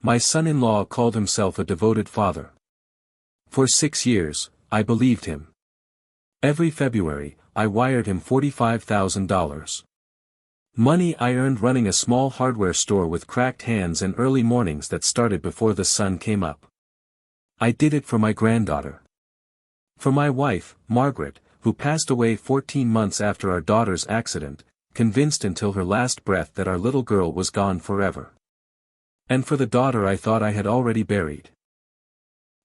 My son-in-law called himself a devoted father. For 6 years, I believed him. Every February, I wired him $45,000. Money I earned running a small hardware store with cracked hands and early mornings that started before the sun came up. I did it for my granddaughter. For my wife, Margaret, who passed away 14 months after our daughter's accident, convinced until her last breath that our little girl was gone forever. And for the daughter I thought I had already buried.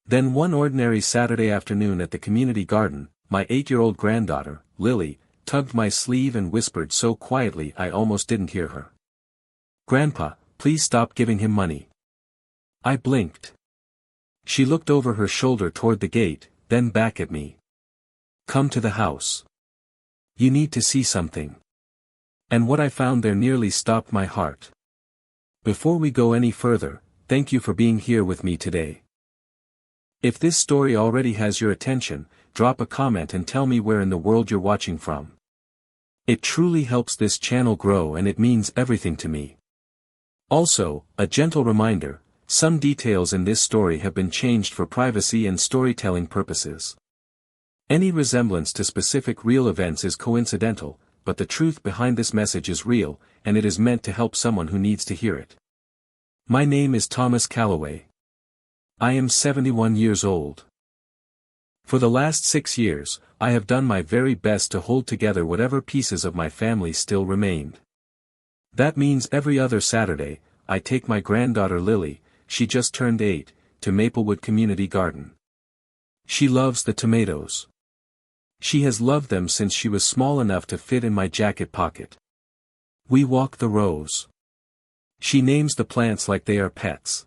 Then one ordinary Saturday afternoon at the community garden, my 8-year-old granddaughter, Lily, tugged my sleeve and whispered so quietly I almost didn't hear her. "Grandpa, please stop giving him money." I blinked. She looked over her shoulder toward the gate, then back at me. "Come to the house. You need to see something." And what I found there nearly stopped my heart. Before we go any further, thank you for being here with me today. If this story already has your attention, drop a comment and tell me where in the world you're watching from. It truly helps this channel grow and it means everything to me. Also, a gentle reminder, some details in this story have been changed for privacy and storytelling purposes. Any resemblance to specific real events is coincidental, but the truth behind this message is real, and it is meant to help someone who needs to hear it. My name is Thomas Calloway. I am 71 years old. For the last 6 years, I have done my very best to hold together whatever pieces of my family still remained. That means every other Saturday, I take my granddaughter Lily, she just turned 8, to Maplewood Community Garden. She loves the tomatoes. She has loved them since she was small enough to fit in my jacket pocket. We walk the rows. She names the plants like they are pets.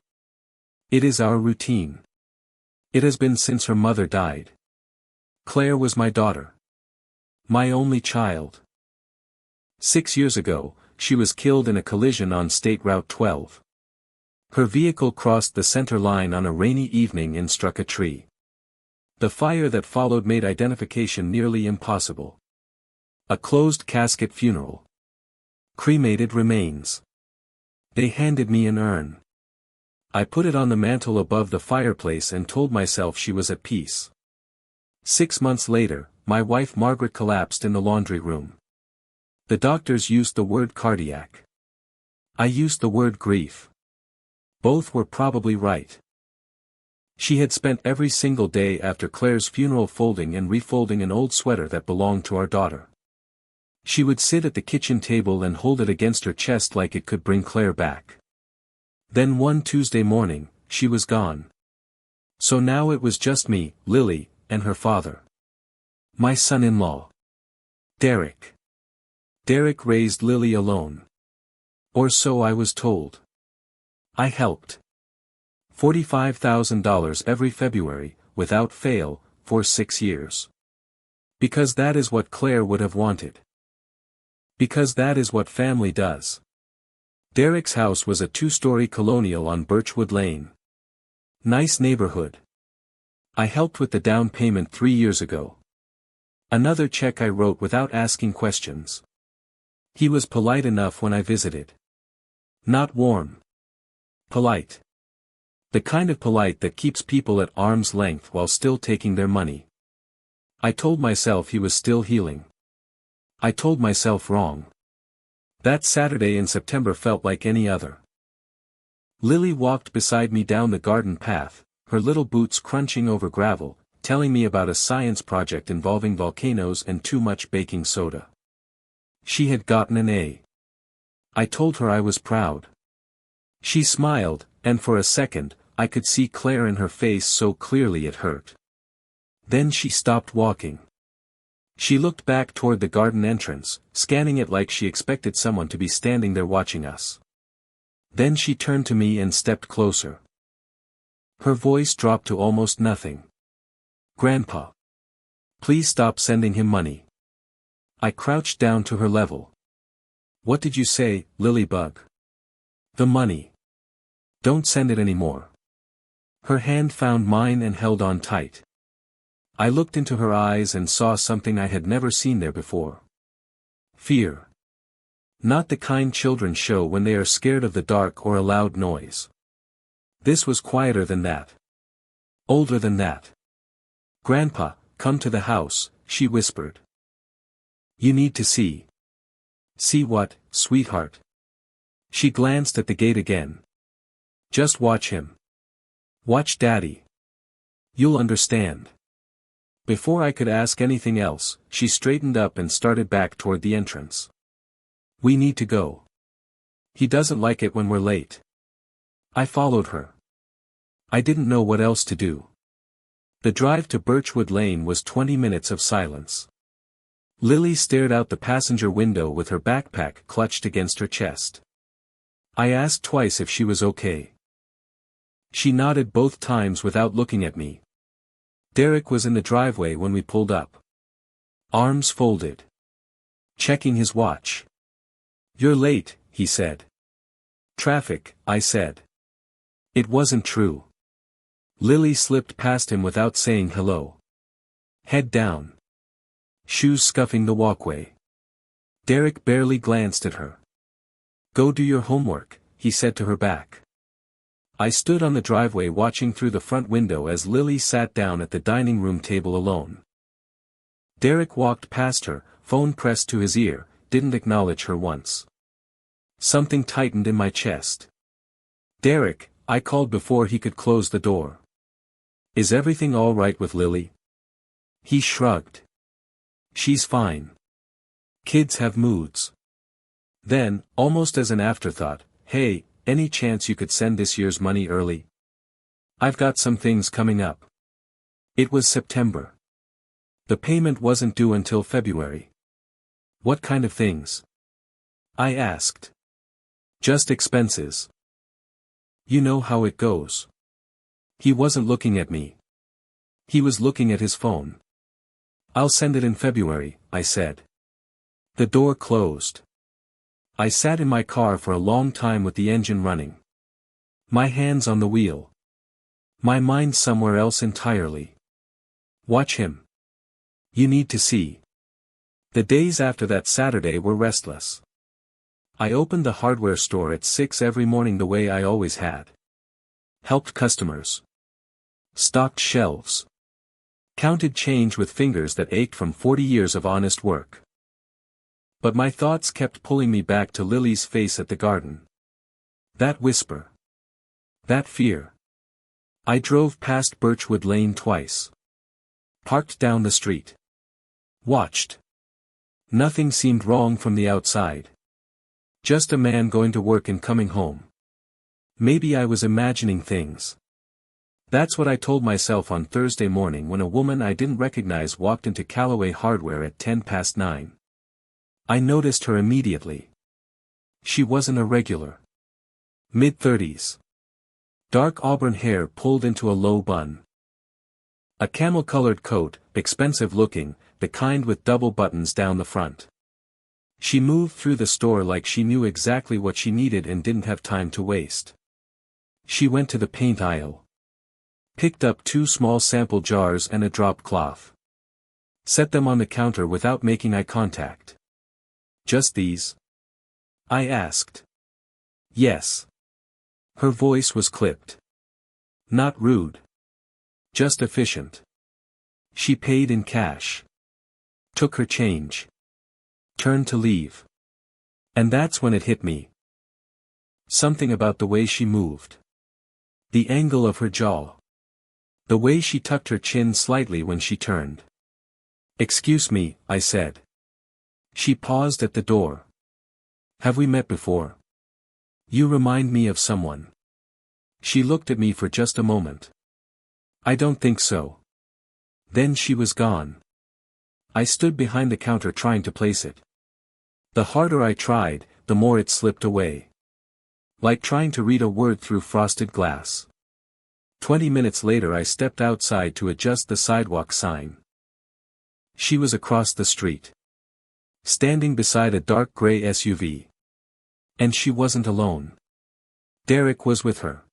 It is our routine. It has been since her mother died. Claire was my daughter. My only child. 6 years ago, she was killed in a collision on State Route 12. Her vehicle crossed the center line on a rainy evening and struck a tree. The fire that followed made identification nearly impossible. A closed casket funeral. Cremated remains. They handed me an urn. I put it on the mantle above the fireplace and told myself she was at peace. 6 months later, my wife Margaret collapsed in the laundry room. The doctors used the word cardiac. I used the word grief. Both were probably right. She had spent every single day after Claire's funeral folding and refolding an old sweater that belonged to our daughter. She would sit at the kitchen table and hold it against her chest like it could bring Claire back. Then one Tuesday morning, she was gone. So now it was just me, Lily, and her father. My son-in-law. Derek. Derek raised Lily alone. Or so I was told. I helped. $45,000 every February, without fail, for 6 years. Because that is what Claire would have wanted. Because that is what family does. Derek's house was a 2-story colonial on Birchwood Lane. Nice neighborhood. I helped with the down payment 3 years ago. Another check I wrote without asking questions. He was polite enough when I visited. Not warm. Polite. The kind of polite that keeps people at arm's length while still taking their money. I told myself he was still healing. I told myself wrong. That Saturday in September felt like any other. Lily walked beside me down the garden path, her little boots crunching over gravel, telling me about a science project involving volcanoes and too much baking soda. She had gotten an A. I told her I was proud. She smiled, and for a second, I could see Claire in her face so clearly it hurt. Then she stopped walking. She looked back toward the garden entrance, scanning it like she expected someone to be standing there watching us. Then she turned to me and stepped closer. Her voice dropped to almost nothing. "Grandpa. Please stop sending him money." I crouched down to her level. "What did you say, Lilybug?" "The money. Don't send it anymore." Her hand found mine and held on tight. I looked into her eyes and saw something I had never seen there before. Fear. Not the kind children show when they are scared of the dark or a loud noise. This was quieter than that. Older than that. "Grandpa, come to the house," she whispered. "You need to see." "See what, sweetheart?" She glanced at the gate again. "Just watch him. Watch Daddy. You'll understand." Before I could ask anything else, she straightened up and started back toward the entrance. "We need to go. He doesn't like it when we're late." I followed her. I didn't know what else to do. The drive to Birchwood Lane was 20 minutes of silence. Lily stared out the passenger window with her backpack clutched against her chest. I asked twice if she was okay. She nodded both times without looking at me. Derek was in the driveway when we pulled up. Arms folded. Checking his watch. "You're late," he said. "Traffic," I said. It wasn't true. Lily slipped past him without saying hello. Head down. Shoes scuffing the walkway. Derek barely glanced at her. "Go do your homework," he said to her back. I stood on the driveway watching through the front window as Lily sat down at the dining room table alone. Derek walked past her, phone pressed to his ear, didn't acknowledge her once. Something tightened in my chest. "Derek," I called before he could close the door. "Is everything all right with Lily?" He shrugged. "She's fine. Kids have moods." Then, almost as an afterthought, "Hey, any chance you could send this year's money early? I've got some things coming up." It was September. The payment wasn't due until February. "What kind of things?" I asked. "Just expenses. You know how it goes." He wasn't looking at me. He was looking at his phone. "I'll send it in February," I said. The door closed. I sat in my car for a long time with the engine running. My hands on the wheel. My mind somewhere else entirely. Watch him. You need to see. The days after that Saturday were restless. I opened the hardware store at 6 every morning the way I always had. Helped customers. Stocked shelves. Counted change with fingers that ached from 40 years of honest work. But my thoughts kept pulling me back to Lily's face at the garden. That whisper. That fear. I drove past Birchwood Lane twice. Parked down the street. Watched. Nothing seemed wrong from the outside. Just a man going to work and coming home. Maybe I was imagining things. That's what I told myself on Thursday morning when a woman I didn't recognize walked into Callaway Hardware at 9:10. I noticed her immediately. She wasn't a regular. Mid-30s. Dark auburn hair pulled into a low bun. A camel-colored coat, expensive-looking, the kind with double buttons down the front. She moved through the store like she knew exactly what she needed and didn't have time to waste. She went to the paint aisle. Picked up 2 small sample jars and a drop cloth. Set them on the counter without making eye contact. "Just these?" I asked. "Yes." Her voice was clipped. Not rude. Just efficient. She paid in cash. Took her change. Turned to leave. And that's when it hit me. Something about the way she moved. The angle of her jaw. The way she tucked her chin slightly when she turned. "Excuse me," I said. She paused at the door. "Have we met before? You remind me of someone." She looked at me for just a moment. "I don't think so." Then she was gone. I stood behind the counter trying to place it. The harder I tried, the more it slipped away. Like trying to read a word through frosted glass. 20 minutes later I stepped outside to adjust the sidewalk sign. She was across the street. Standing beside a dark gray SUV. And she wasn't alone. Derek was with her.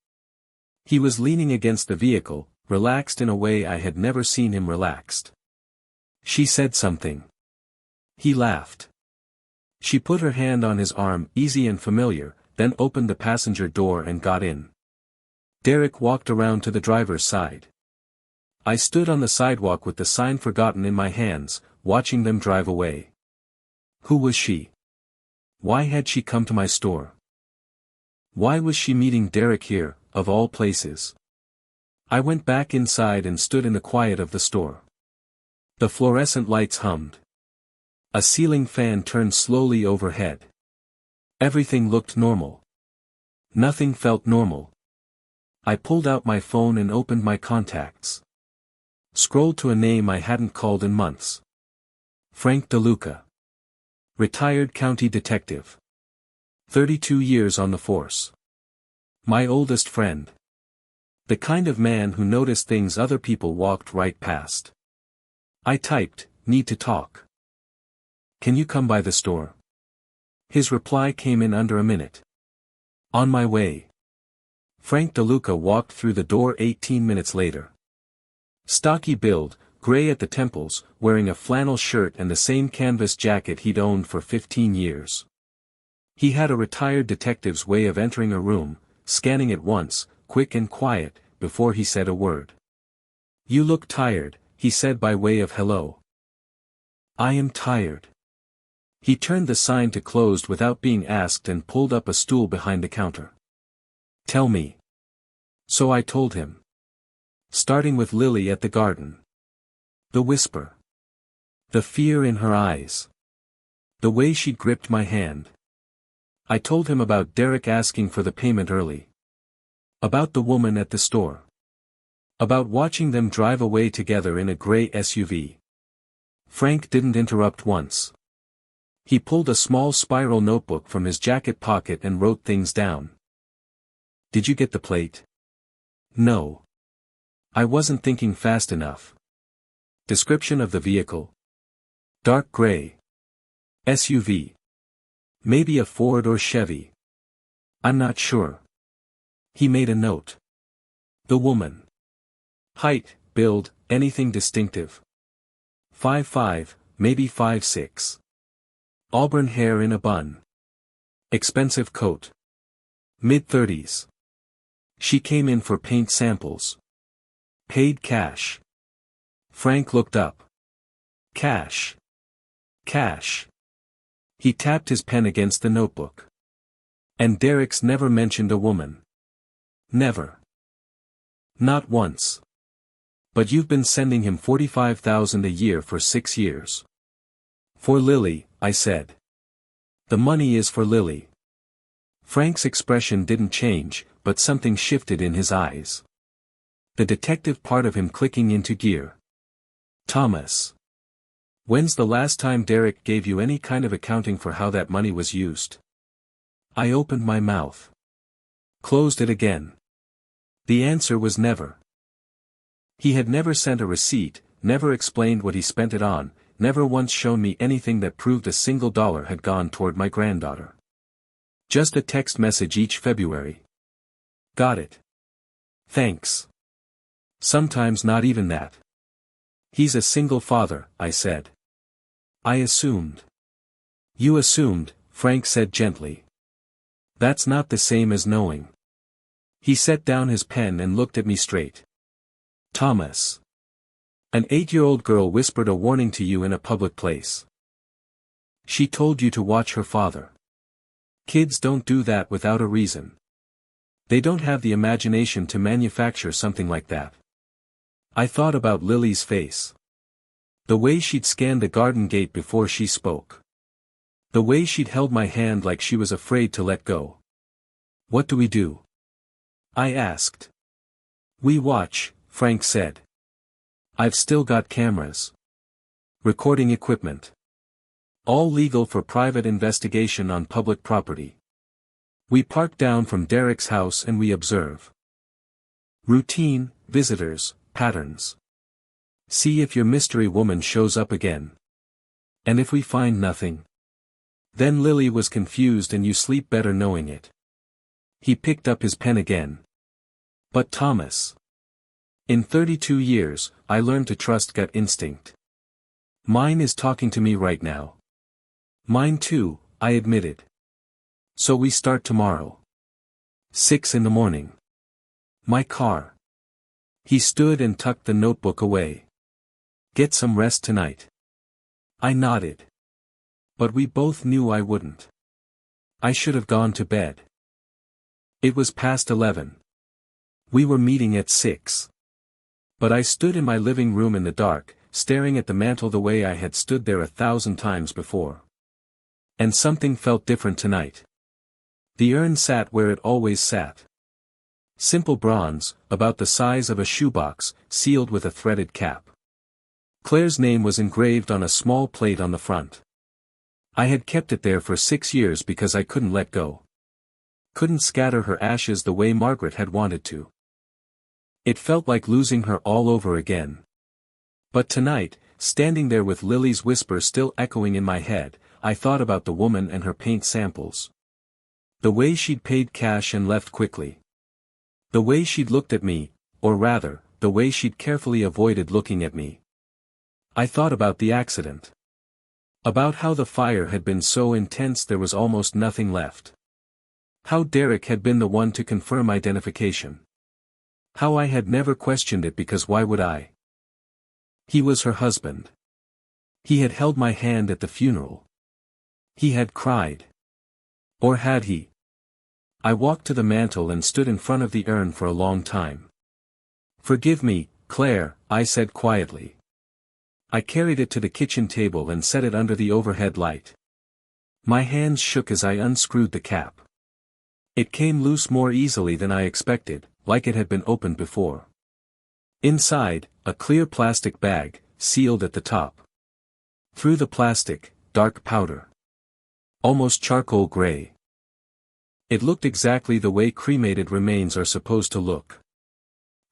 He was leaning against the vehicle, relaxed in a way I had never seen him relaxed. She said something. He laughed. She put her hand on his arm, easy and familiar, then opened the passenger door and got in. Derek walked around to the driver's side. I stood on the sidewalk with the sign forgotten in my hands, watching them drive away. Who was she? Why had she come to my store? Why was she meeting Derek here, of all places? I went back inside and stood in the quiet of the store. The fluorescent lights hummed. A ceiling fan turned slowly overhead. Everything looked normal. Nothing felt normal. I pulled out my phone and opened my contacts. Scrolled to a name I hadn't called in months. Frank DeLuca. Retired county detective. 32 years on the force. My oldest friend. The kind of man who noticed things other people walked right past. I typed, "Need to talk. Can you come by the store?" His reply came in under a minute. On my way. Frank DeLuca walked through the door 18 minutes later. Stocky build, gray at the temples, wearing a flannel shirt and the same canvas jacket he'd owned for 15 years. He had a retired detective's way of entering a room, scanning it once, quick and quiet, before he said a word. "You look tired," he said by way of hello. "I am tired." He turned the sign to closed without being asked and pulled up a stool behind the counter. "Tell me." So I told him. Starting with Lily at the garden. The whisper. The fear in her eyes. The way she gripped my hand. I told him about Derek asking for the payment early. About the woman at the store. About watching them drive away together in a gray SUV. Frank didn't interrupt once. He pulled a small spiral notebook from his jacket pocket and wrote things down. "Did you get the plate?" "No. I wasn't thinking fast enough." Description of the vehicle. Dark gray. SUV. Maybe a Ford or Chevy. I'm not sure. He made a note. The woman. Height, build, anything distinctive. 5'5", maybe 5'6". Auburn hair in a bun. Expensive coat. Mid-30s. She came in for paint samples. Paid cash. Frank looked up. Cash. Cash. He tapped his pen against the notebook. And Derek's never mentioned a woman. Never. Not once. But you've been sending him $45,000 a year for 6 years. For Lily, I said. The money is for Lily. Frank's expression didn't change, but something shifted in his eyes. The detective part of him clicking into gear. Thomas. When's the last time Derek gave you any kind of accounting for how that money was used? I opened my mouth. Closed it again. The answer was never. He had never sent a receipt, never explained what he spent it on, never once shown me anything that proved a single dollar had gone toward my granddaughter. Just a text message each February. Got it. Thanks. Sometimes not even that. He's a single father, I said. I assumed. You assumed, Frank said gently. That's not the same as knowing. He set down his pen and looked at me straight. Thomas. An 8-year-old girl whispered a warning to you in a public place. She told you to watch her father. Kids don't do that without a reason. They don't have the imagination to manufacture something like that. I thought about Lily's face. The way she'd scanned the garden gate before she spoke. The way she'd held my hand like she was afraid to let go. What do we do? I asked. We watch, Frank said. I've still got cameras. Recording equipment. All legal for private investigation on public property. We park down from Derek's house and we observe. Routine, visitors, patterns. See if your mystery woman shows up again. And if we find nothing. Then Lily was confused and you sleep better knowing it. He picked up his pen again. But Thomas. In 32 years, I learned to trust gut instinct. Mine is talking to me right now. Mine too, I admitted. So we start tomorrow. 6 in the morning. My car. He stood and tucked the notebook away. Get some rest tonight. I nodded. But we both knew I wouldn't. I should have gone to bed. It was past 11. We were meeting at 6. But I stood in my living room in the dark, staring at the mantle the way I had stood there 1,000 times before. And something felt different tonight. The urn sat where it always sat. Simple bronze, about the size of a shoebox, sealed with a threaded cap. Claire's name was engraved on a small plate on the front. I had kept it there for 6 years because I couldn't let go. Couldn't scatter her ashes the way Margaret had wanted to. It felt like losing her all over again. But tonight, standing there with Lily's whisper still echoing in my head, I thought about the woman and her paint samples. The way she'd paid cash and left quickly. The way she'd looked at me, or rather, the way she'd carefully avoided looking at me. I thought about the accident. About how the fire had been so intense there was almost nothing left. How Derek had been the one to confirm identification. How I had never questioned it because why would I? He was her husband. He had held my hand at the funeral. He had cried. Or had he? I walked to the mantel and stood in front of the urn for a long time. Forgive me, Claire, I said quietly. I carried it to the kitchen table and set it under the overhead light. My hands shook as I unscrewed the cap. It came loose more easily than I expected, like it had been opened before. Inside, a clear plastic bag, sealed at the top. Through the plastic, dark powder. Almost charcoal gray. It looked exactly the way cremated remains are supposed to look.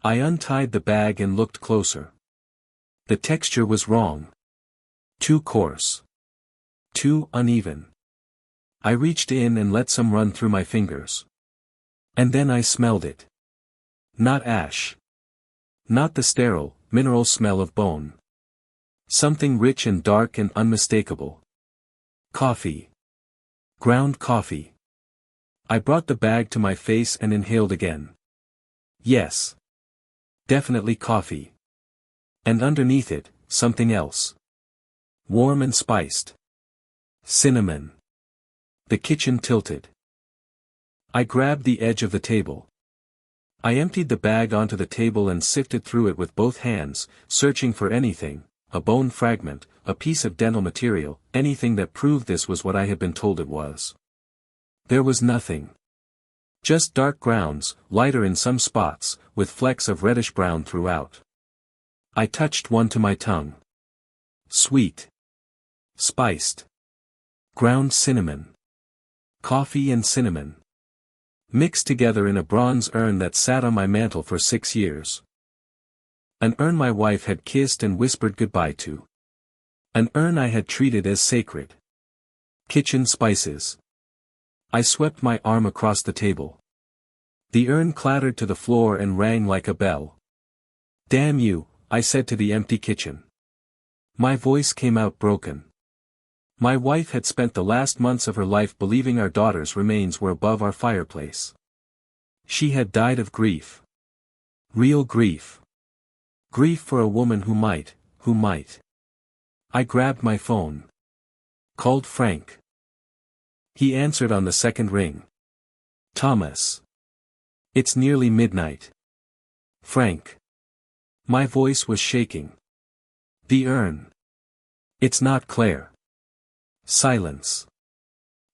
I untied the bag and looked closer. The texture was wrong. Too coarse. Too uneven. I reached in and let some run through my fingers. And then I smelled it. Not ash. Not the sterile, mineral smell of bone. Something rich and dark and unmistakable. Coffee. Ground coffee. I brought the bag to my face and inhaled again. Yes. Definitely coffee. And underneath it, something else. Warm and spiced. Cinnamon. The kitchen tilted. I grabbed the edge of the table. I emptied the bag onto the table and sifted through it with both hands, searching for anything, a bone fragment, a piece of dental material, anything that proved this was what I had been told it was. There was nothing. Just dark grounds, lighter in some spots, with flecks of reddish-brown throughout. I touched one to my tongue. Sweet. Spiced. Ground cinnamon. Coffee and cinnamon. Mixed together in a bronze urn that sat on my mantel for 6 years. An urn my wife had kissed and whispered goodbye to. An urn I had treated as sacred. Kitchen spices. I swept my arm across the table. The urn clattered to the floor and rang like a bell. Damn you, I said to the empty kitchen. My voice came out broken. My wife had spent the last months of her life believing our daughter's remains were above our fireplace. She had died of grief. Real grief. Grief for a woman who might. I grabbed my phone. Called Frank. He answered on the second ring. Thomas. It's nearly midnight. Frank. My voice was shaking. The urn. It's not Claire. Silence.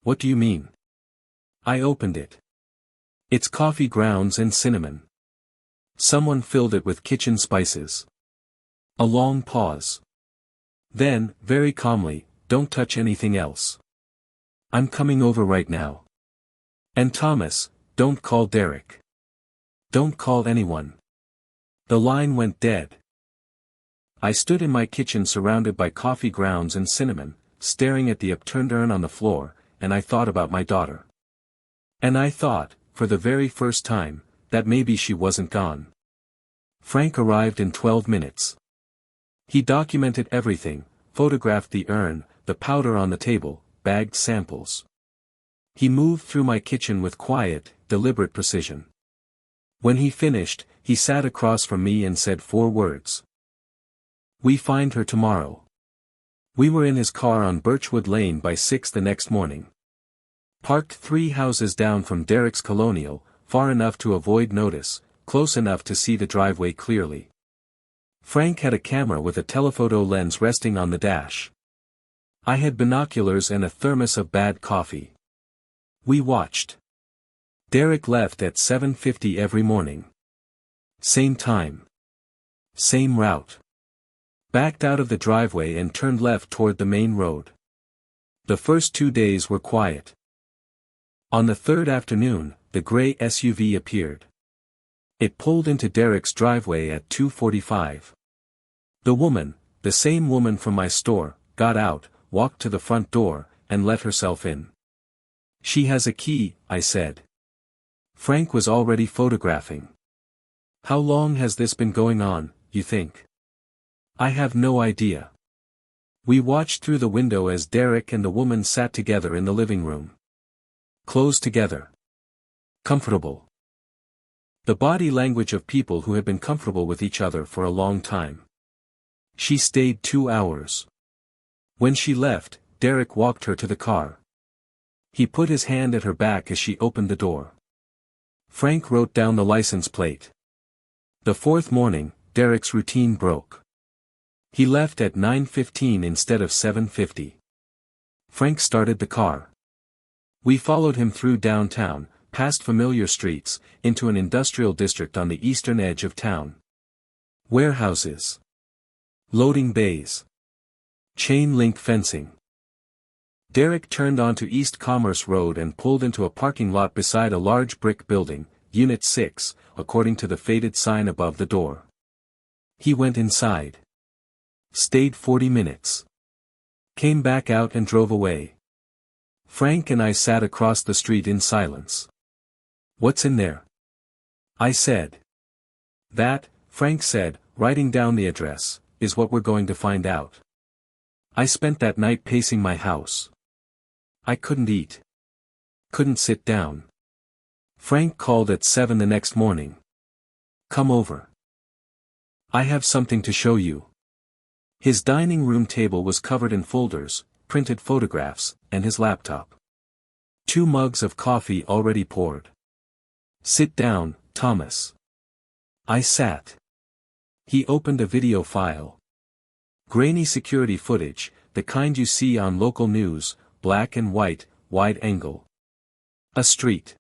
What do you mean? I opened it. It's coffee grounds and cinnamon. Someone filled it with kitchen spices. A long pause. Then, very calmly, don't touch anything else. I'm coming over right now. And Thomas, don't call Derek. Don't call anyone. The line went dead. I stood in my kitchen surrounded by coffee grounds and cinnamon, staring at the upturned urn on the floor, and I thought about my daughter. And I thought, for the very first time, that maybe she wasn't gone. Frank arrived in 12 minutes. He documented everything, photographed the urn, the powder on the table, bagged samples. He moved through my kitchen with quiet, deliberate precision. When he finished, he sat across from me and said 4 words. "We find her tomorrow." We were in his car on Birchwood Lane by 6 the next morning. Parked 3 houses down from Derek's Colonial, far enough to avoid notice, close enough to see the driveway clearly. Frank had a camera with a telephoto lens resting on the dash. I had binoculars and a thermos of bad coffee. We watched. Derek left at 7:50 every morning. Same time. Same route. Backed out of the driveway and turned left toward the main road. The first 2 days were quiet. On the third afternoon, the gray SUV appeared. It pulled into Derek's driveway at 2:45. The woman, the same woman from my store, got out, walked to the front door, and let herself in. "She has a key," I said. Frank was already photographing. "How long has this been going on, you think?" "I have no idea." We watched through the window as Derek and the woman sat together in the living room. Close together. Comfortable. The body language of people who had been comfortable with each other for a long time. She stayed 2 hours. When she left, Derek walked her to the car. He put his hand at her back as she opened the door. Frank wrote down the license plate. The 4th morning, Derek's routine broke. He left at 9:15 instead of 7:50. Frank started the car. We followed him through downtown, past familiar streets, into an industrial district on the eastern edge of town. Warehouses. Loading bays. Chain-link fencing. Derek turned onto East Commerce Road and pulled into a parking lot beside a large brick building, Unit 6, according to the faded sign above the door. He went inside. Stayed 40 minutes. Came back out and drove away. Frank and I sat across the street in silence. "What's in there?" I said. "That," Frank said, writing down the address, "is what we're going to find out." I spent that night pacing my house. I couldn't eat. Couldn't sit down. Frank called at 7 the next morning. "Come over. I have something to show you." His dining room table was covered in folders, printed photographs, and his laptop. 2 mugs of coffee already poured. "Sit down, Thomas." I sat. He opened a video file. Grainy security footage, the kind you see on local news, black and white, wide angle. A street.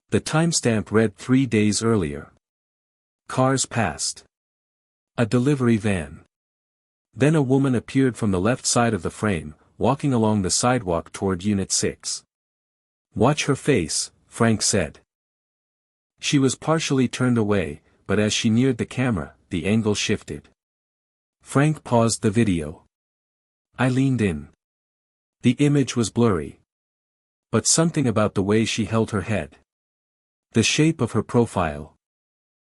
The timestamp read 3 days earlier. Cars passed. A delivery van. Then a woman appeared from the left side of the frame, walking along the sidewalk toward Unit 6. "Watch her face," Frank said. She was partially turned away, but as she neared the camera, the angle shifted. Frank paused the video. I leaned in. The image was blurry. But something about the way she held her head. The shape of her profile.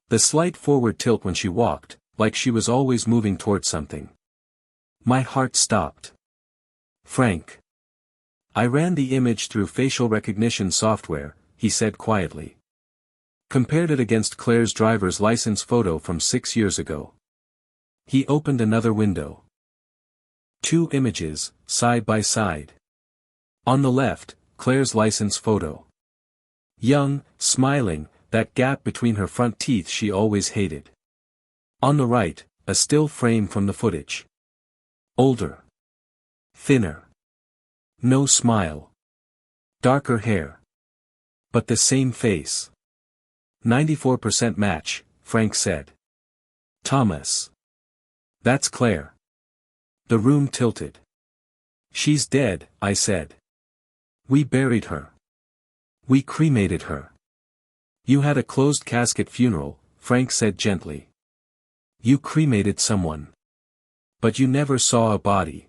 The slight forward tilt when she walked, like she was always moving toward something. My heart stopped. "Frank." I ran the image through facial recognition software, he said quietly. Compared it against Claire's driver's license photo from 6 years ago. He opened another window. 2 images, side by side. On the left, Claire's license photo. Young, smiling, that gap between her front teeth she always hated. On the right, a still frame from the footage. Older. Thinner. No smile. Darker hair. But the same face. 94% match, Frank said. "Thomas. That's Claire." The room tilted. "She's dead," I said. "We buried her. We cremated her." "You had a closed casket funeral," Frank said gently. "You cremated someone. But you never saw a body.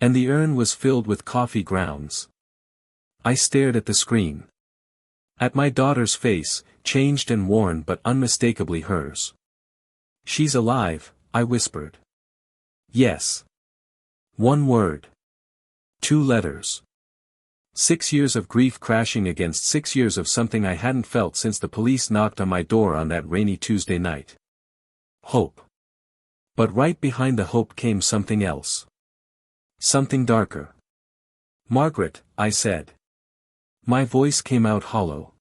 And the urn was filled with coffee grounds." I stared at the screen. At my daughter's face, changed and worn but unmistakably hers. "She's alive," I whispered. "Yes." 1 word. 2 letters. 6 years of grief crashing against 6 years of something I hadn't felt since the police knocked on my door on that rainy Tuesday night. Hope. But right behind the hope came something else. Something darker. "Margaret," I said. My voice came out hollow.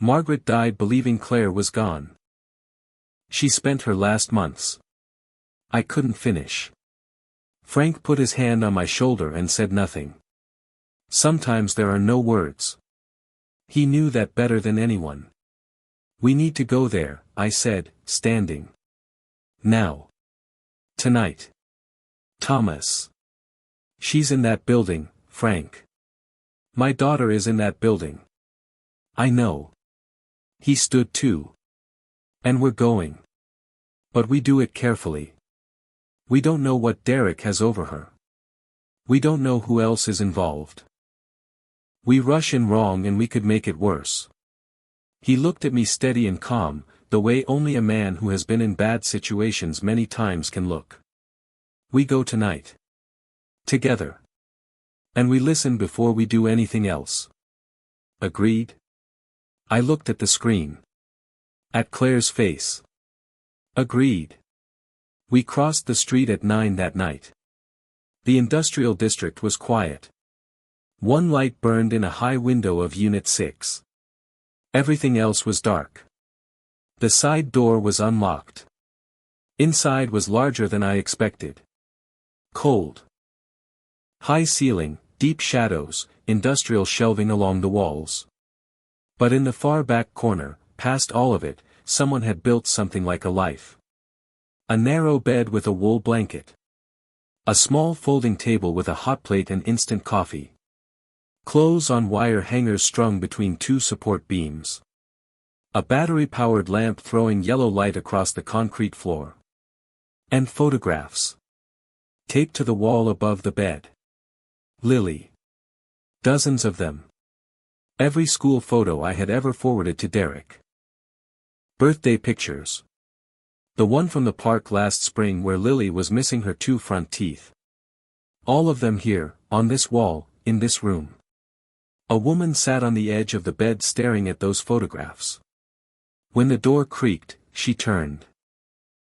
Margaret died believing Claire was gone. She spent her last months. I couldn't finish. Frank put his hand on my shoulder and said nothing. Sometimes there are no words. He knew that better than anyone. "We need to go there," I said, standing. "Now. Tonight." "Thomas. She's in that building, Frank. My daughter is in that building." "I know." He stood too. "And we're going. But we do it carefully. We don't know what Derek has over her. We don't know who else is involved. We rush in wrong and we could make it worse." He looked at me steady and calm, the way only a man who has been in bad situations many times can look. "We go tonight. Together. And we listen before we do anything else. Agreed?" I looked at the screen. At Claire's face. Agreed. We crossed the street at 9 that night. The industrial district was quiet. One light burned in a high window of Unit 6. Everything else was dark. The side door was unlocked. Inside was larger than I expected. Cold. High ceiling, deep shadows, industrial shelving along the walls. But in the far back corner, past all of it, someone had built something like a life. A narrow bed with a wool blanket. A small folding table with a hot plate and instant coffee. Clothes on wire hangers strung between two support beams. A battery-powered lamp throwing yellow light across the concrete floor. And photographs. Taped to the wall above the bed. Lily. Dozens of them. Every school photo I had ever forwarded to Derek. Birthday pictures. The one from the park last spring where Lily was missing her 2 front teeth. All of them here, on this wall, in this room. A woman sat on the edge of the bed staring at those photographs. When the door creaked, she turned.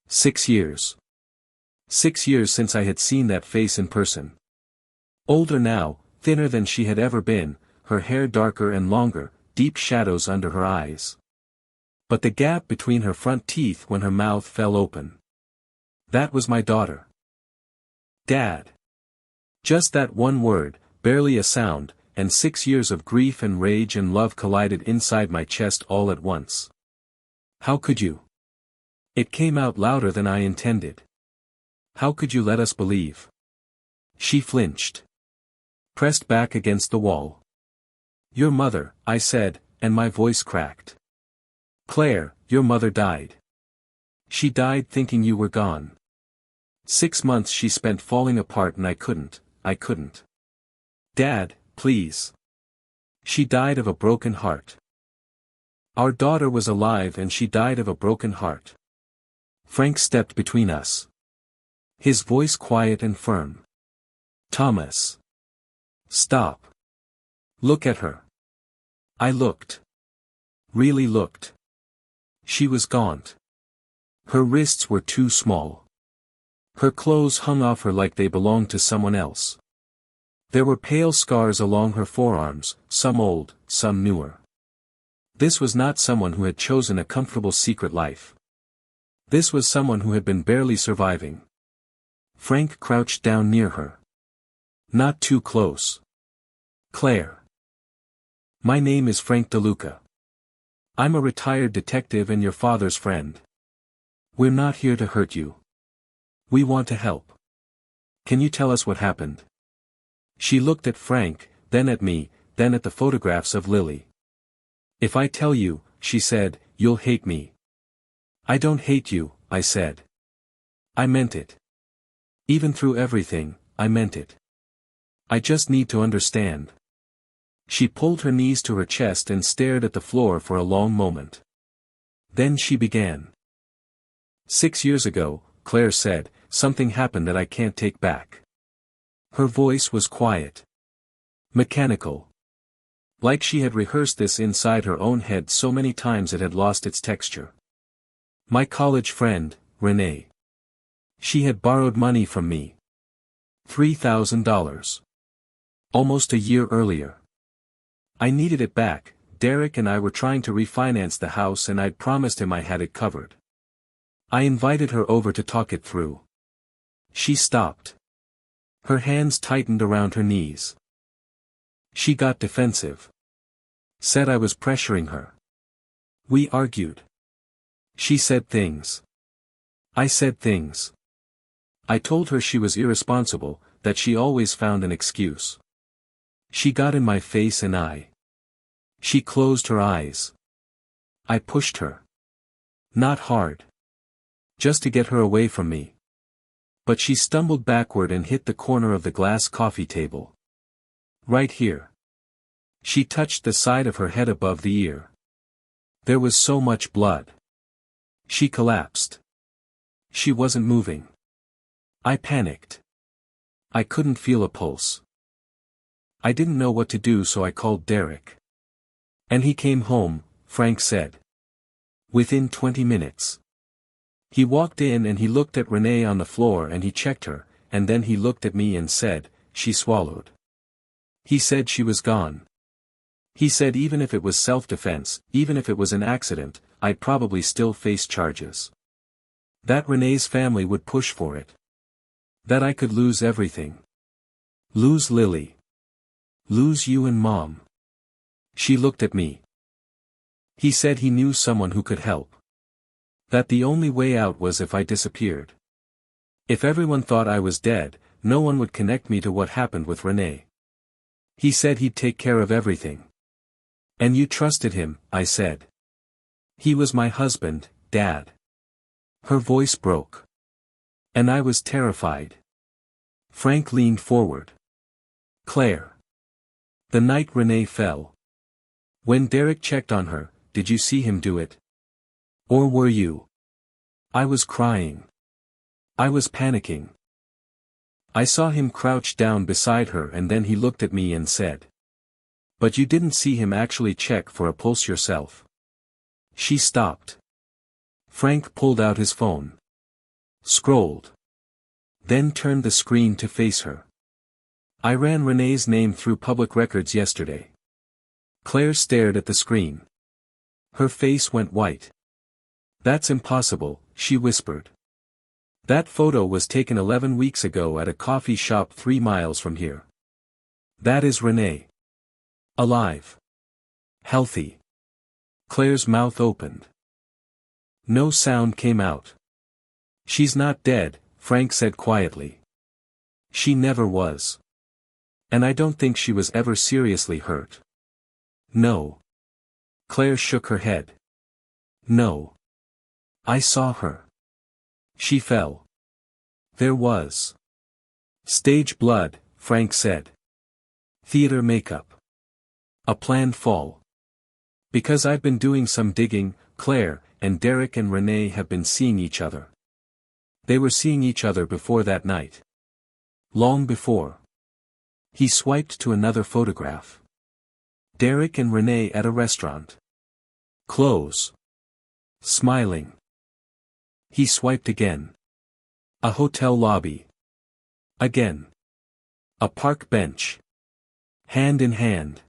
6 years. 6 years since I had seen that face in person. Older now, thinner than she had ever been, her hair darker and longer, deep shadows under her eyes. But the gap between her front teeth when her mouth fell open. That was my daughter. Dad. Just that one word, barely a sound, and 6 years of grief and rage and love collided inside my chest all at once. How could you? It came out louder than I intended. How could you let us believe? She flinched. Pressed back against the wall. Your mother, I said, and my voice cracked. Claire, your mother died. She died thinking you were gone. 6 months she spent falling apart and I couldn't. Dad, please. She died of a broken heart. Our daughter was alive and she died of a broken heart. Frank stepped between us. His voice quiet and firm. Thomas. Stop. Look at her. I looked. Really looked. She was gaunt. Her wrists were too small. Her clothes hung off her like they belonged to someone else. There were pale scars along her forearms, some old, some newer. This was not someone who had chosen a comfortable secret life. This was someone who had been barely surviving. Frank crouched down near her. Not too close. Claire. My name is Frank DeLuca. I'm a retired detective and your father's friend. We're not here to hurt you. We want to help. Can you tell us what happened? She looked at Frank, then at me, then at the photographs of Lily. If I tell you, she said, you'll hate me. I don't hate you, I said. I meant it. Even through everything, I meant it. I just need to understand. She pulled her knees to her chest and stared at the floor for a long moment. Then she began. 6 years ago, Claire said, something happened that I can't take back. Her voice was quiet. Mechanical. Like she had rehearsed this inside her own head so many times it had lost its texture. My college friend, Renee. She had borrowed money from me. $3,000. Almost a year earlier. I needed it back. Derek and I were trying to refinance the house and I'd promised him I had it covered. I invited her over to talk it through. She stopped. Her hands tightened around her knees. She got defensive. Said I was pressuring her. We argued. She said things. I said things. I told her she was irresponsible, that she always found an excuse. She got in my face and She closed her eyes. I pushed her. Not hard. Just to get her away from me. But she stumbled backward and hit the corner of the glass coffee table. Right here. She touched the side of her head above the ear. There was so much blood. She collapsed. She wasn't moving. I panicked. I couldn't feel a pulse. I didn't know what to do so I called Derek. And he came home, Frank said. Within 20 minutes. He walked in and he looked at Renee on the floor and he checked her, and then he looked at me and said, she swallowed. He said she was gone. He said even if it was self-defense, even if it was an accident, I'd probably still face charges. That Renee's family would push for it. That I could lose everything. Lose Lily. Lose you and Mom. She looked at me. He said he knew someone who could help. That the only way out was if I disappeared. If everyone thought I was dead, no one would connect me to what happened with Renee. He said he'd take care of everything. And you trusted him, I said. He was my husband, Dad. Her voice broke. And I was terrified. Frank leaned forward. Claire. The night Renee fell. When Derek checked on her, did you see him do it? Or were you? I was crying. I was panicking. I saw him crouch down beside her and then he looked at me and said. But you didn't see him actually check for a pulse yourself. She stopped. Frank pulled out his phone. Scrolled. Then turned the screen to face her. I ran Renee's name through public records yesterday. Claire stared at the screen. Her face went white. That's impossible, she whispered. That photo was taken 11 weeks ago at a coffee shop 3 miles from here. That is Renee. Alive. Healthy. Claire's mouth opened. No sound came out. She's not dead, Frank said quietly. She never was. And I don't think she was ever seriously hurt. No. Claire shook her head. No. I saw her. She fell. There was stage blood, Frank said. Theater makeup. A planned fall. Because I've been doing some digging, Claire, and Derek and Renee have been seeing each other. They were seeing each other before that night. Long before. He swiped to another photograph. Derek and Renee at a restaurant. Close. Smiling. He swiped again. A hotel lobby. Again. A park bench. Hand in hand.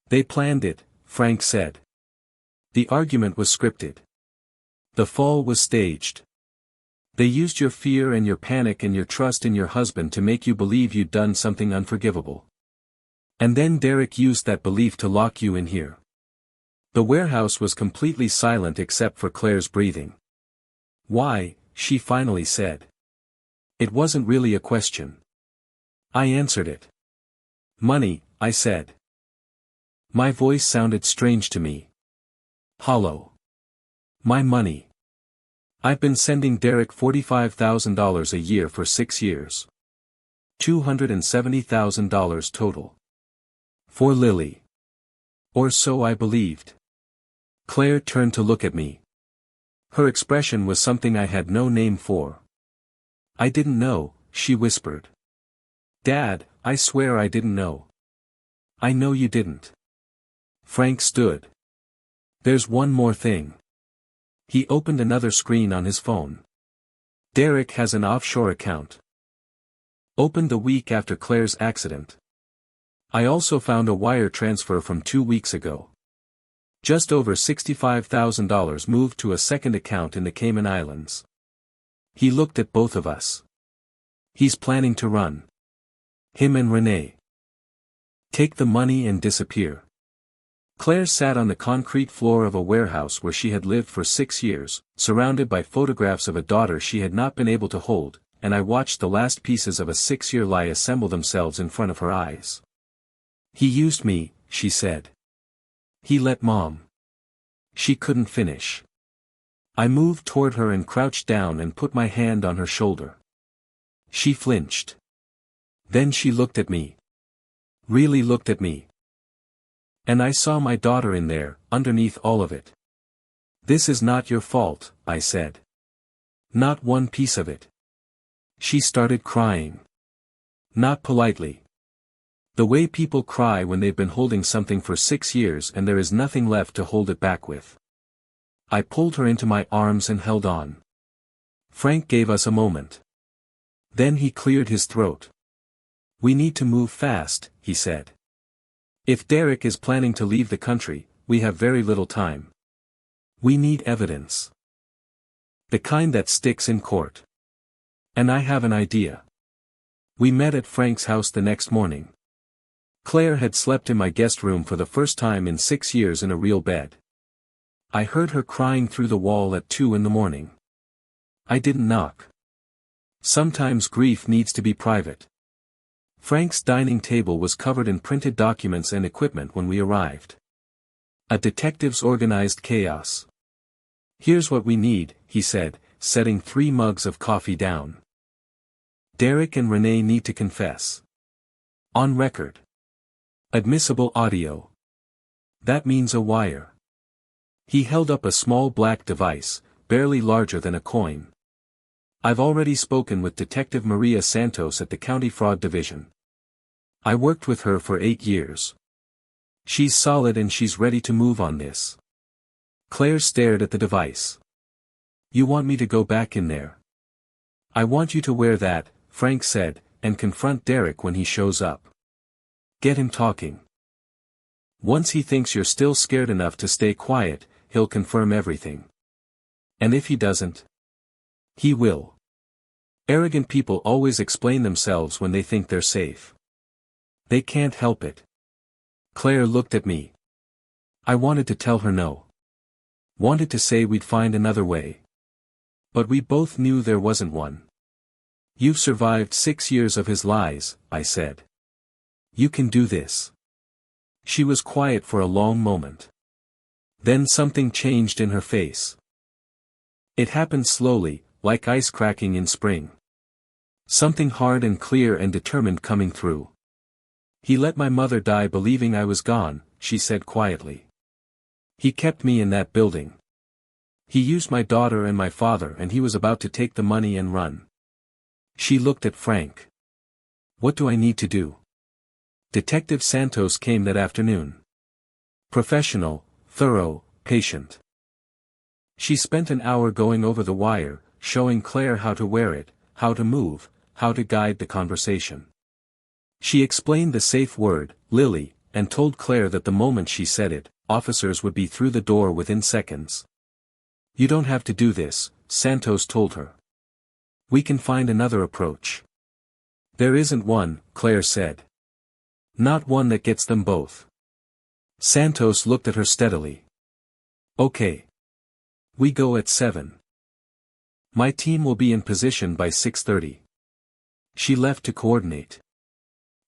They planned it, Frank said. The argument was scripted. The fall was staged. They used your fear and your panic and your trust in your husband to make you believe you'd done something unforgivable. And then Derek used that belief to lock you in here. The warehouse was completely silent except for Claire's breathing. Why, she finally said. It wasn't really a question. I answered it. Money, I said. My voice sounded strange to me. Hollow. My money. I've been sending Derek $45,000 a year for 6 years. $270,000 total. For Lily. Or so I believed. Claire turned to look at me. Her expression was something I had no name for. I didn't know, she whispered. Dad, I swear I didn't know. I know you didn't. Frank stood. There's one more thing. He opened another screen on his phone. Derek has an offshore account. Opened the week after Claire's accident. I also found a wire transfer from 2 weeks ago. Just over $65,000 moved to a second account in the Cayman Islands. He looked at both of us. He's planning to run. Him and Renee. Take the money and disappear. Claire sat on the concrete floor of a warehouse where she had lived for 6 years, surrounded by photographs of a daughter she had not been able to hold, and I watched the last pieces of a 6-year lie assemble themselves in front of her eyes. He used me, she said. He let Mom. She couldn't finish. I moved toward her and crouched down and put my hand on her shoulder. She flinched. Then she looked at me. Really looked at me. And I saw my daughter in there, underneath all of it. This is not your fault, I said. Not one piece of it. She started crying. Not politely. The way people cry when they've been holding something for 6 years and there is nothing left to hold it back with. I pulled her into my arms and held on. Frank gave us a moment. Then he cleared his throat. We need to move fast, he said. If Derek is planning to leave the country, we have very little time. We need evidence. The kind that sticks in court. And I have an idea. We met at Frank's house the next morning. Claire had slept in my guest room for the first time in 6 years in a real bed. I heard her crying through the wall at 2 in the morning. I didn't knock. Sometimes grief needs to be private. Frank's dining table was covered in printed documents and equipment when we arrived. A detective's organized chaos. Here's what we need, he said, setting 3 mugs of coffee down. Derek and Renee need to confess. On record. Admissible audio. That means a wire. He held up a small black device, barely larger than a coin. I've already spoken with Detective Maria Santos at the County Fraud Division. I worked with her for 8 years. She's solid and she's ready to move on this. Claire stared at the device. You want me to go back in there? I want you to wear that, Frank said, and confront Derek when he shows up. Get him talking. Once he thinks you're still scared enough to stay quiet, he'll confirm everything. And if he doesn't? He will. Arrogant people always explain themselves when they think they're safe. They can't help it. Claire looked at me. I wanted to tell her no. Wanted to say we'd find another way. But we both knew there wasn't one. You've survived 6 years of his lies, I said. You can do this. She was quiet for a long moment. Then something changed in her face. It happened slowly, like ice cracking in spring. Something hard and clear and determined coming through. He let my mother die believing I was gone, she said quietly. He kept me in that building. He used my daughter and my father and he was about to take the money and run. She looked at Frank. What do I need to do? Detective Santos came that afternoon. Professional, thorough, patient. She spent an hour going over the wire, showing Claire how to wear it, how to move, how to guide the conversation. She explained the safe word, Lily, and told Claire that the moment she said it, officers would be through the door within seconds. You don't have to do this, Santos told her. We can find another approach. There isn't one, Claire said. Not one that gets them both. Santos looked at her steadily. Okay. We go at 7. My team will be in position by 6:30. She left to coordinate.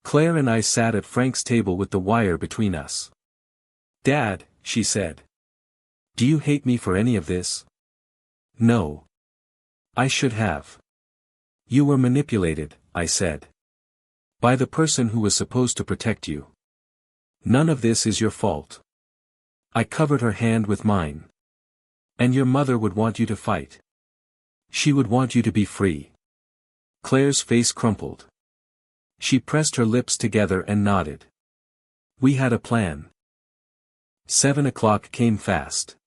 Claire and I sat at Frank's table with the wire between us. Dad, she said. Do you hate me for any of this? No. I should have. You were manipulated, I said. By the person who was supposed to protect you. None of this is your fault. I covered her hand with mine. And your mother would want you to fight. She would want you to be free. Claire's face crumpled. She pressed her lips together and nodded. We had a plan. 7 o'clock came fast.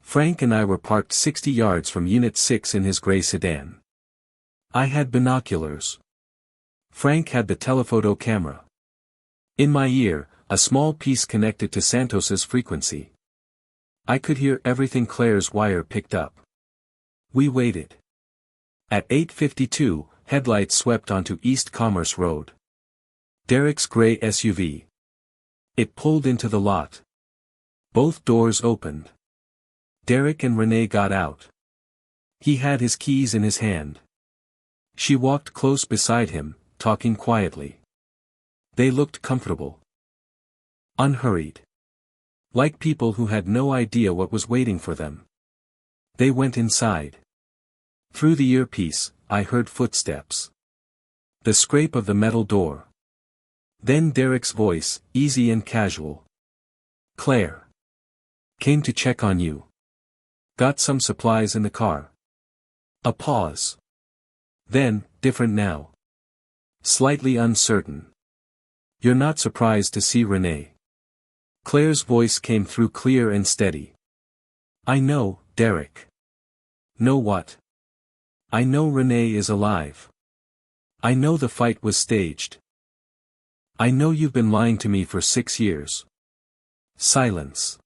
Frank and I were parked 60 yards from Unit 6 in his gray sedan. I had binoculars. Frank had the telephoto camera. In my ear, a small piece connected to Santos's frequency. I could hear everything Claire's wire picked up. We waited. At 8:52, headlights swept onto East Commerce Road. Derek's gray SUV. It pulled into the lot. Both doors opened. Derek and Renee got out. He had his keys in his hand. She walked close beside him, talking quietly. They looked comfortable. Unhurried. Like people who had no idea what was waiting for them. They went inside. Through the earpiece, I heard footsteps. The scrape of the metal door. Then Derek's voice, easy and casual. "Claire. Came to check on you. Got some supplies in the car." A pause. Then, different now. Slightly uncertain. "You're not surprised to see Renee." Claire's voice came through clear and steady. "I know, Derek." "Know what?" "I know Renee is alive. I know the fight was staged. I know you've been lying to me for 6 years." Silence.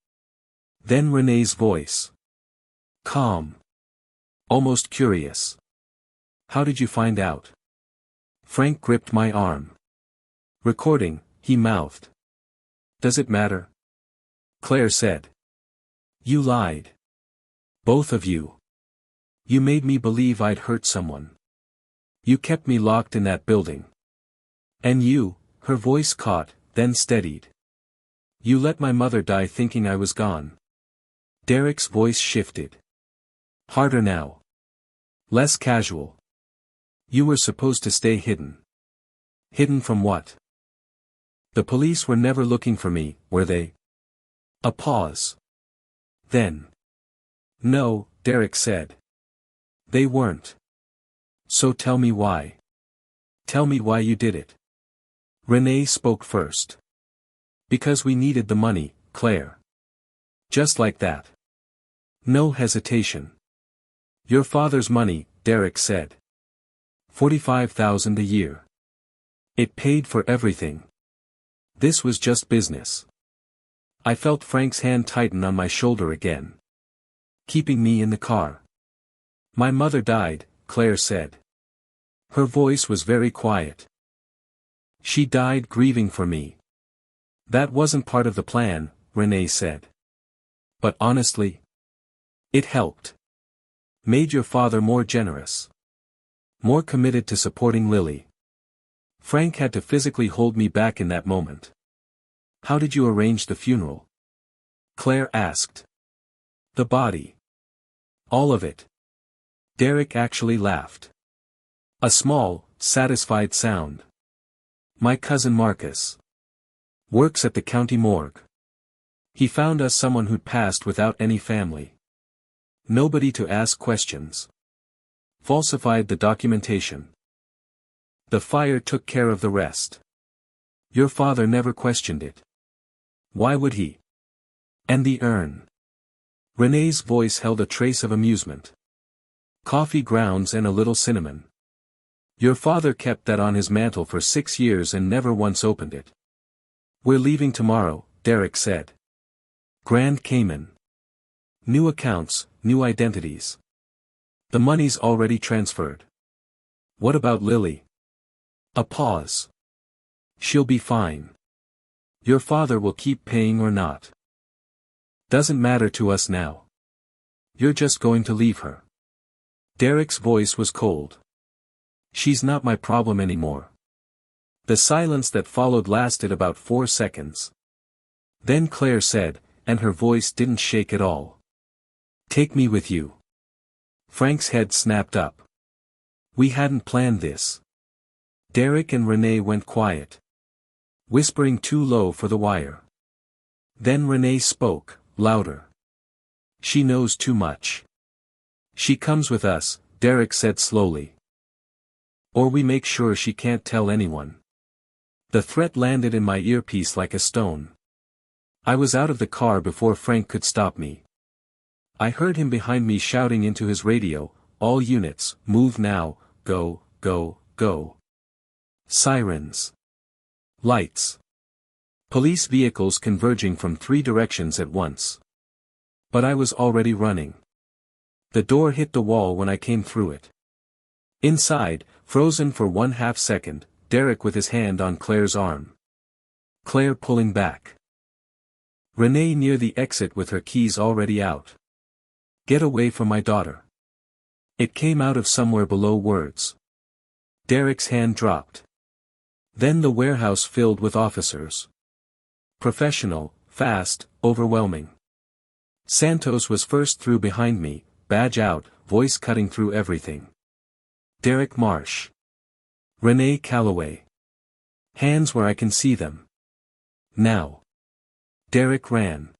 Then Renee's voice. Calm. Almost curious. "How did you find out?" Frank gripped my arm. "Recording," he mouthed. "Does it matter?" Claire said. "You lied. Both of you. You made me believe I'd hurt someone. You kept me locked in that building. And you," her voice caught, then steadied. "You let my mother die thinking I was gone." Derek's voice shifted. Harder now. Less casual. "You were supposed to stay hidden." "Hidden from what?" "The police were never looking for me, were they?" A pause. Then. "No," Derek said. "They weren't. So tell me why. Tell me why you did it." Renee spoke first. "Because we needed the money, Claire." Just like that. No hesitation. "Your father's money," Derek said. 45,000 a year. It paid for everything. This was just business. I felt Frank's hand tighten on my shoulder again. "Keeping me in the car." "My mother died," Claire said. Her voice was very quiet. "She died grieving for me." "That wasn't part of the plan," Renee said. "But honestly, it helped. Made your father more generous. More committed to supporting Lily." Frank had to physically hold me back in that moment. "How did you arrange the funeral?" Claire asked. "The body. All of it." Derek actually laughed. A small, satisfied sound. "My cousin Marcus. Works at the county morgue. He found us someone who'd passed without any family. Nobody to ask questions. Falsified the documentation. The fire took care of the rest. Your father never questioned it. Why would he? And the urn." Renee's voice held a trace of amusement. "Coffee grounds and a little cinnamon. Your father kept that on his mantle for 6 years and never once opened it." "We're leaving tomorrow," Derek said. "Grand Cayman. New accounts, new identities. The money's already transferred." "What about Lily?" A pause. "She'll be fine. Your father will keep paying or not. Doesn't matter to us now. You're just going to leave her." Derek's voice was cold. "She's not my problem anymore." The silence that followed lasted about 4 seconds. Then Claire said, and her voice didn't shake at all. "Take me with you." Frank's head snapped up. We hadn't planned this. Derek and Renee went quiet. Whispering too low for the wire. Then Renee spoke, louder. "She knows too much. She comes with us," Derek said slowly. "Or we make sure she can't tell anyone." The threat landed in my earpiece like a stone. I was out of the car before Frank could stop me. I heard him behind me shouting into his radio, "All units, move now, go, go, go." Sirens. Lights. Police vehicles converging from 3 directions at once. But I was already running. The door hit the wall when I came through it. Inside, frozen for 1/2 second, Derek with his hand on Claire's arm. Claire pulling back. Renee near the exit with her keys already out. "Get away from my daughter." It came out of somewhere below words. Derek's hand dropped. Then the warehouse filled with officers. Professional, fast, overwhelming. Santos was first through behind me, badge out, voice cutting through everything. Derek Marsh. Renee Calloway. Hands where I can see them. Now. Derek ran.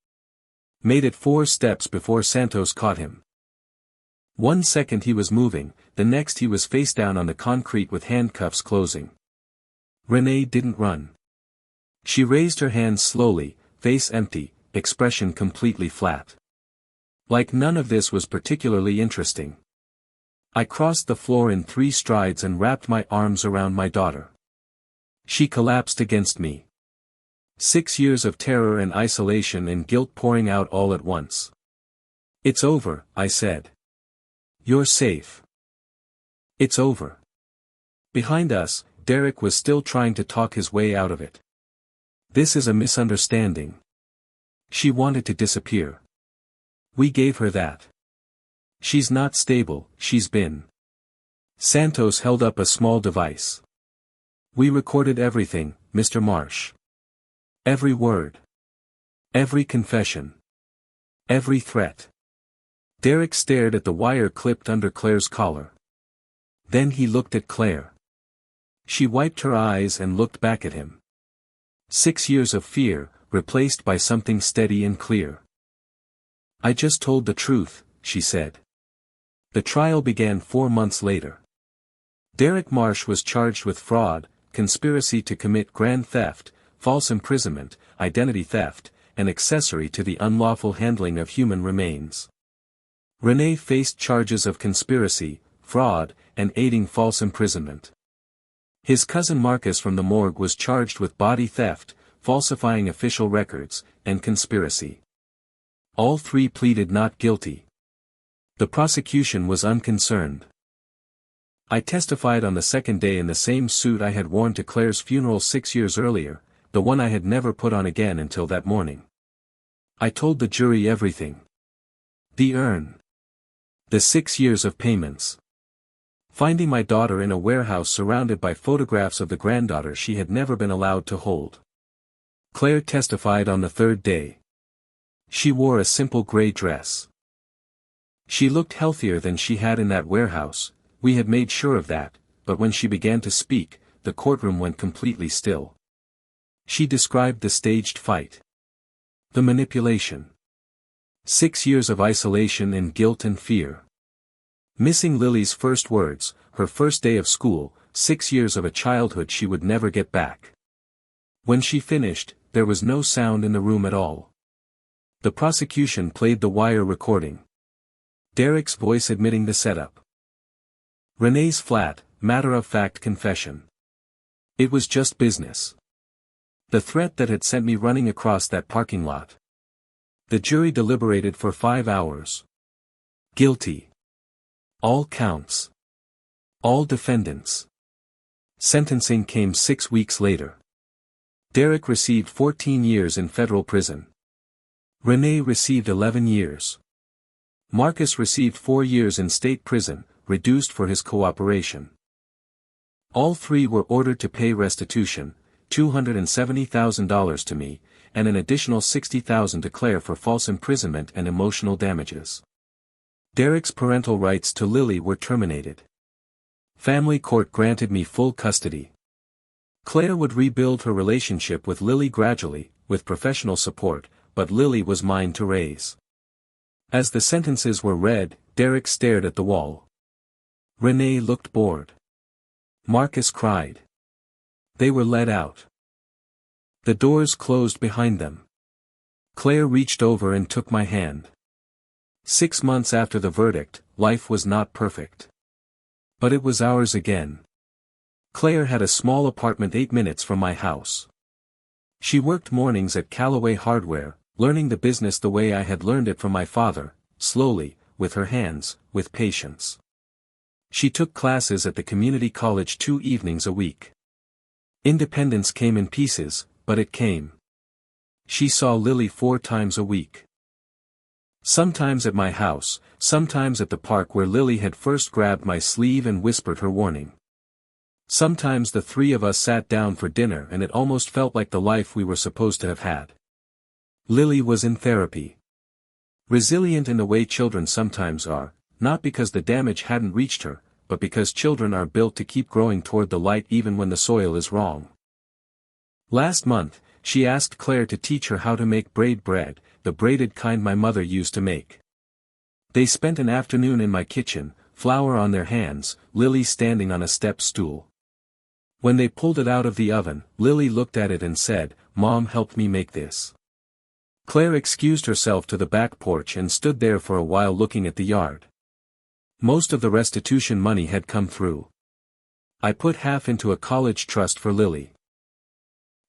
Made it 4 steps before Santos caught him. 1 second he was moving, the next he was face down on the concrete with handcuffs closing. Renee didn't run. She raised her hands slowly, face empty, expression completely flat. Like none of this was particularly interesting. I crossed the floor in 3 strides and wrapped my arms around my daughter. She collapsed against me. 6 years of terror and isolation and guilt pouring out all at once. "It's over," I said. "You're safe." It's over. Behind us, Derek was still trying to talk his way out of it. "This is a misunderstanding. She wanted to disappear. We gave her that. She's not stable, she's been." Santos held up a small device. "We recorded everything, Mr. Marsh. Every word. Every confession. Every threat." Derek stared at the wire clipped under Claire's collar. Then he looked at Claire. She wiped her eyes and looked back at him. 6 years of fear, replaced by something steady and clear. "I just told the truth," she said. The trial began 4 months later. Derek Marsh was charged with fraud, conspiracy to commit grand theft, false imprisonment, identity theft, and accessory to the unlawful handling of human remains. Renee faced charges of conspiracy, fraud, and aiding false imprisonment. His cousin Marcus from the morgue was charged with body theft, falsifying official records, and conspiracy. All 3 pleaded not guilty. The prosecution was unconcerned. I testified on the second day in the same suit I had worn to Claire's funeral 6 years earlier, the one I had never put on again until that morning. I told the jury everything. The urn. The 6 years of payments. Finding my daughter in a warehouse surrounded by photographs of the granddaughter she had never been allowed to hold. Claire testified on the 3rd day. She wore a simple gray dress. She looked healthier than she had in that warehouse, we had made sure of that, but when she began to speak, the courtroom went completely still. She described the staged fight. The manipulation. 6 years of isolation and guilt and fear. Missing Lily's first words, her first day of school, 6 years of a childhood she would never get back. When she finished, there was no sound in the room at all. The prosecution played the wire recording. Derek's voice admitting the setup. Renee's flat, matter-of-fact confession. It was just business. The threat that had sent me running across that parking lot. The jury deliberated for 5 hours. Guilty. All counts. All defendants. Sentencing came 6 weeks later. Derek received 14 years in federal prison. Renee received 11 years. Marcus received 4 years in state prison, reduced for his cooperation. All 3 were ordered to pay restitution, $270,000 to me, and an additional $60,000 to Claire for false imprisonment and emotional damages. Derek's parental rights to Lily were terminated. Family court granted me full custody. Claire would rebuild her relationship with Lily gradually, with professional support, but Lily was mine to raise. As the sentences were read, Derek stared at the wall. Renee looked bored. Marcus cried. They were let out. The doors closed behind them. Claire reached over and took my hand. 6 months after the verdict, life was not perfect. But it was ours again. Claire had a small apartment 8 minutes from my house. She worked mornings at Callaway Hardware, learning the business the way I had learned it from my father, slowly, with her hands, with patience. She took classes at the community college 2 evenings a week. Independence came in pieces, but it came. She saw Lily 4 times a week. Sometimes at my house, sometimes at the park where Lily had first grabbed my sleeve and whispered her warning. Sometimes the 3 of us sat down for dinner and it almost felt like the life we were supposed to have had. Lily was in therapy. Resilient in the way children sometimes are, not because the damage hadn't reached her, but because children are built to keep growing toward the light even when the soil is wrong. Last month, she asked Claire to teach her how to make braid bread, the braided kind my mother used to make. They spent an afternoon in my kitchen, flour on their hands, Lily standing on a step stool. When they pulled it out of the oven, Lily looked at it and said, "Mom helped me make this." Claire excused herself to the back porch and stood there for a while looking at the yard. Most of the restitution money had come through. I put half into a college trust for Lily.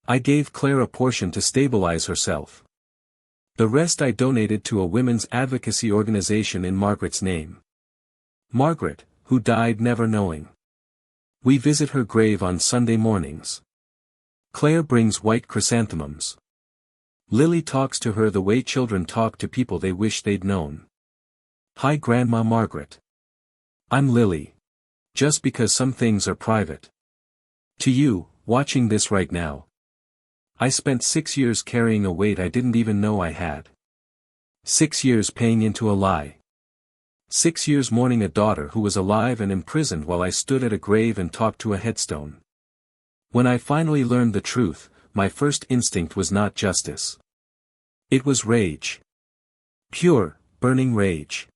I gave Claire a portion to stabilize herself. The rest I donated to a women's advocacy organization in Margaret's name. Margaret, who died never knowing. We visit her grave on Sunday mornings. Claire brings white chrysanthemums. Lily talks to her the way children talk to people they wish they'd known. Hi Grandma Margaret. I'm Lily. Just because some things are private. To you, watching this right now. I spent 6 years carrying a weight I didn't even know I had. 6 years paying into a lie. 6 years mourning a daughter who was alive and imprisoned while I stood at a grave and talked to a headstone. When I finally learned the truth, my first instinct was not justice. It was rage. Pure, burning rage.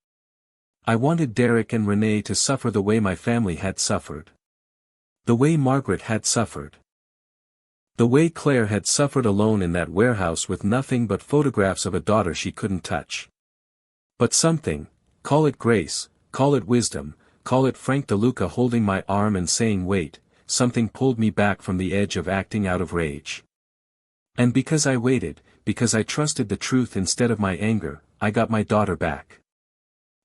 I wanted Derek and Renee to suffer the way my family had suffered. The way Margaret had suffered. The way Claire had suffered alone in that warehouse with nothing but photographs of a daughter she couldn't touch. But something, call it grace, call it wisdom, call it Frank DeLuca holding my arm and saying wait, something pulled me back from the edge of acting out of rage. And because I waited, because I trusted the truth instead of my anger, I got my daughter back.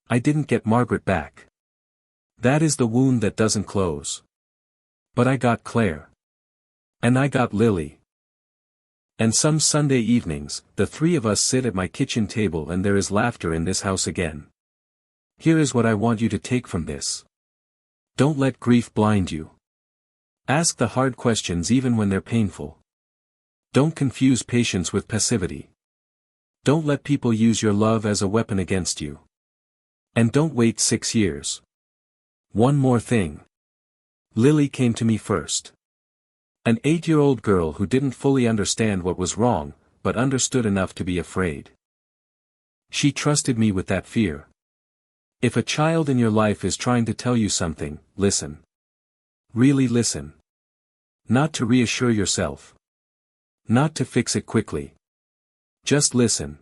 I didn't get Margaret back. That is the wound that doesn't close. But I got Claire. And I got Lily. And some Sunday evenings, the 3 of us sit at my kitchen table and there is laughter in this house again. Here is what I want you to take from this. Don't let grief blind you. Ask the hard questions even when they're painful. Don't confuse patience with passivity. Don't let people use your love as a weapon against you. And don't wait 6 years. One more thing. Lily came to me first. An 8-year-old girl who didn't fully understand what was wrong, but understood enough to be afraid. She trusted me with that fear. If a child in your life is trying to tell you something, listen. Really listen. Not to reassure yourself. Not to fix it quickly. Just listen.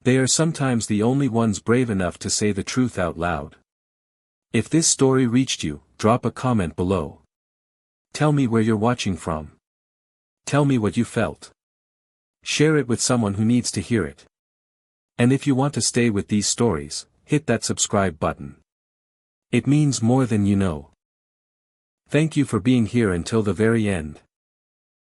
They are sometimes the only ones brave enough to say the truth out loud. If this story reached you, drop a comment below. Tell me where you're watching from. Tell me what you felt. Share it with someone who needs to hear it. And if you want to stay with these stories, hit that subscribe button. It means more than you know. Thank you for being here until the very end.